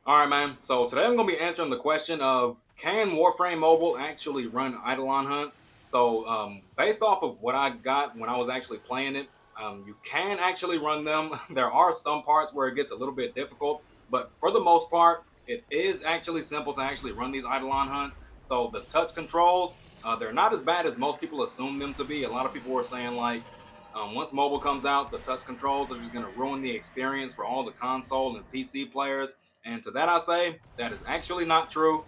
Alright, man. So today I'm going to be answering the question of, can Warframe Mobile actually run Eidolon hunts? So based off of what I got when I was actually playing it, you can actually run them. There are some parts where it gets a little bit difficult, but for the most part, it is actually simple to actually run these Eidolon hunts. So the touch controls, they're not as bad as most people assume them to be. A lot of people were saying like, once mobile comes out, the touch controls are just going to ruin the experience for all the console and PC players. And to that I say, that is actually not true.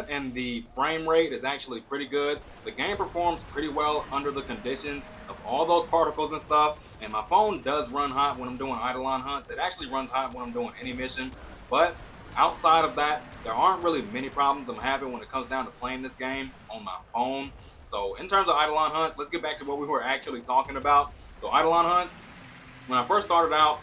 And the frame rate is actually pretty good. The game performs pretty well under the conditions of all those particles and stuff. And my phone does run hot when I'm doing Eidolon hunts. It actually runs hot when I'm doing any mission. But outside of that, there aren't really many problems I'm having when it comes down to playing this game on my phone. So in terms of Eidolon hunts, let's get back to what we were actually talking about. So Eidolon hunts, when I first started out,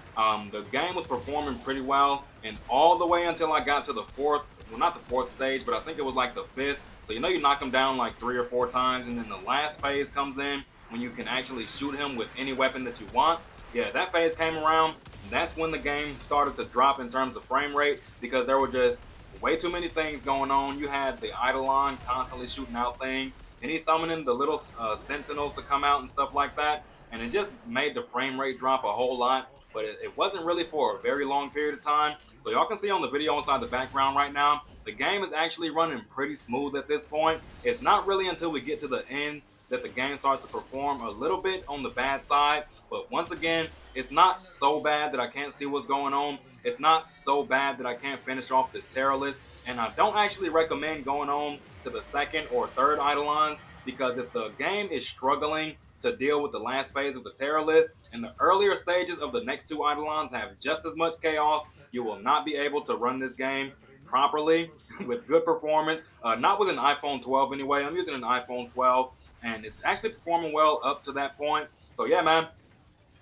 the game was performing pretty well, and all the way until I got to the fourth, well, not the fourth stage, but I think it was like the fifth. So you know, you knock him down like 3 or 4 times, and then the last phase comes in when you can actually shoot him with any weapon that you want. Yeah, that phase came around. And that's when the game started to drop in terms of frame rate because there were just way too many things going on. You had the Eidolon constantly shooting out things, and he's summoning the little sentinels to come out and stuff like that, and it just made the frame rate drop a whole lot. But it wasn't really for a very long period of time. So y'all can see on the video inside the background right now, the game is actually running pretty smooth at this point. It's not really until we get to the end that the game starts to perform a little bit on the bad side. But once again, it's not so bad that I can't see what's going on. It's not so bad that I can't finish off this terror list. And I don't actually recommend going on to the second or third Eidolons, because if the game is struggling to deal with the last phase of the terror list, and the earlier stages of the next two Eidolons have just as much chaos, you will not be able to run this game properly with good performance. Not with an iPhone 12 anyway. I'm using an iPhone 12, and it's actually performing well up to that point. So yeah, man,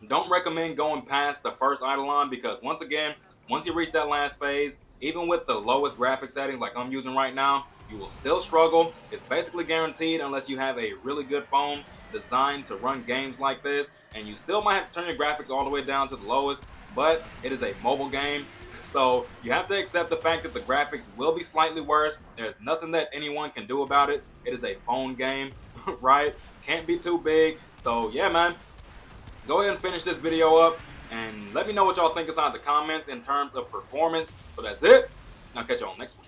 don't recommend going past the first Eidolon, because once again, once you reach that last phase, even with the lowest graphic settings like I'm using right now, you will still struggle. It's basically guaranteed unless you have a really good phone designed to run games like this, and you still might have to turn your graphics all the way down to the lowest, but it is a mobile game. So you have to accept the fact that the graphics will be slightly worse. There's nothing that anyone can do about it. It is a phone game, right? Can't be too big. So yeah, man, go ahead and finish this video up and let me know what y'all think inside the comments in terms of performance. So that's it. I'll catch y'all next one.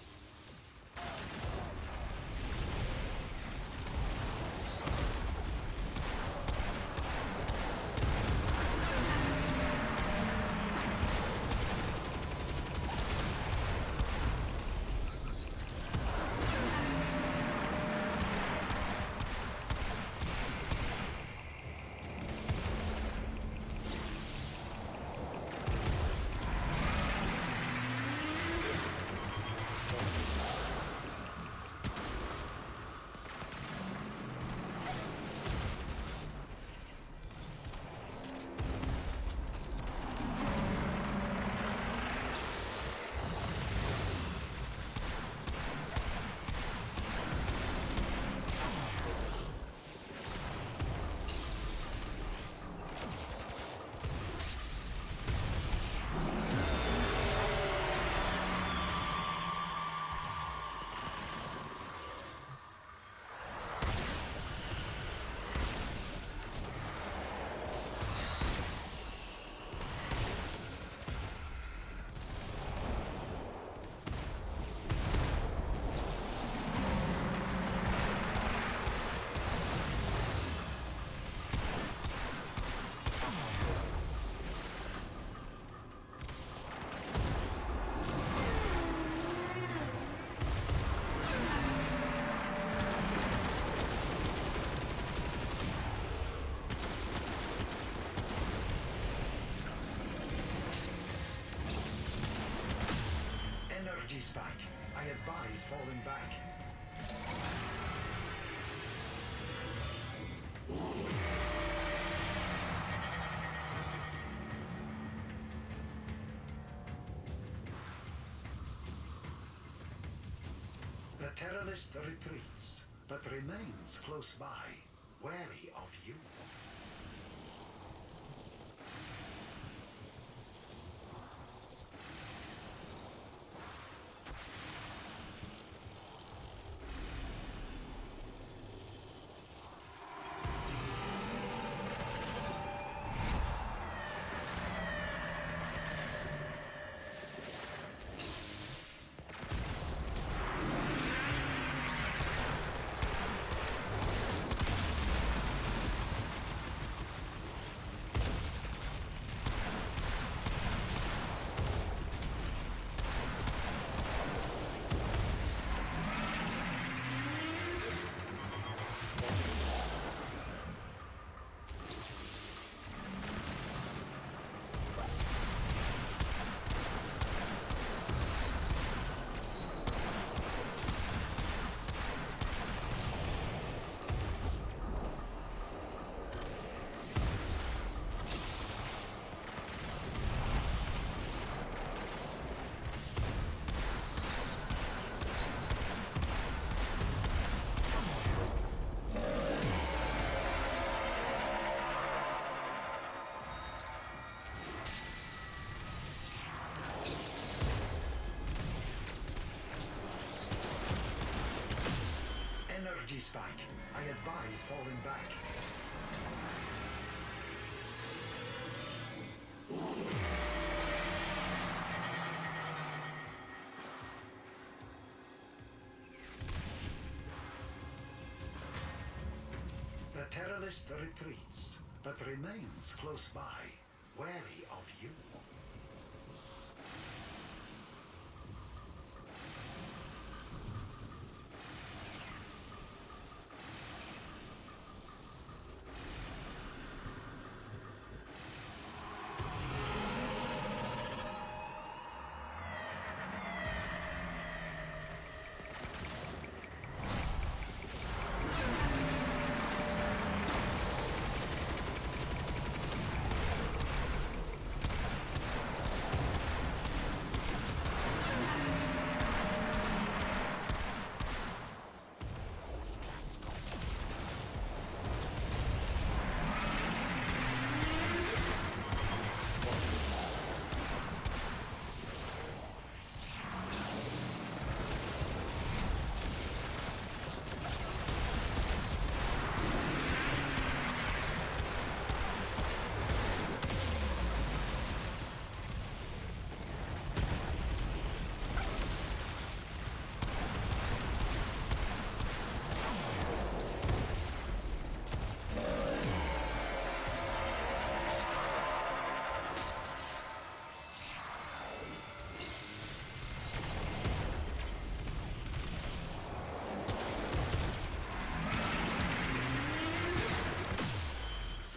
Energy's back. I advise falling back. The terrorist retreats, but remains close by, wary of you. base back. I advise falling back. The terrorist retreats, but remains close by, wary of you.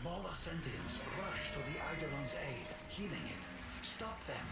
Smaller sentients rush to the Eidolon's aid, healing it. Stop them.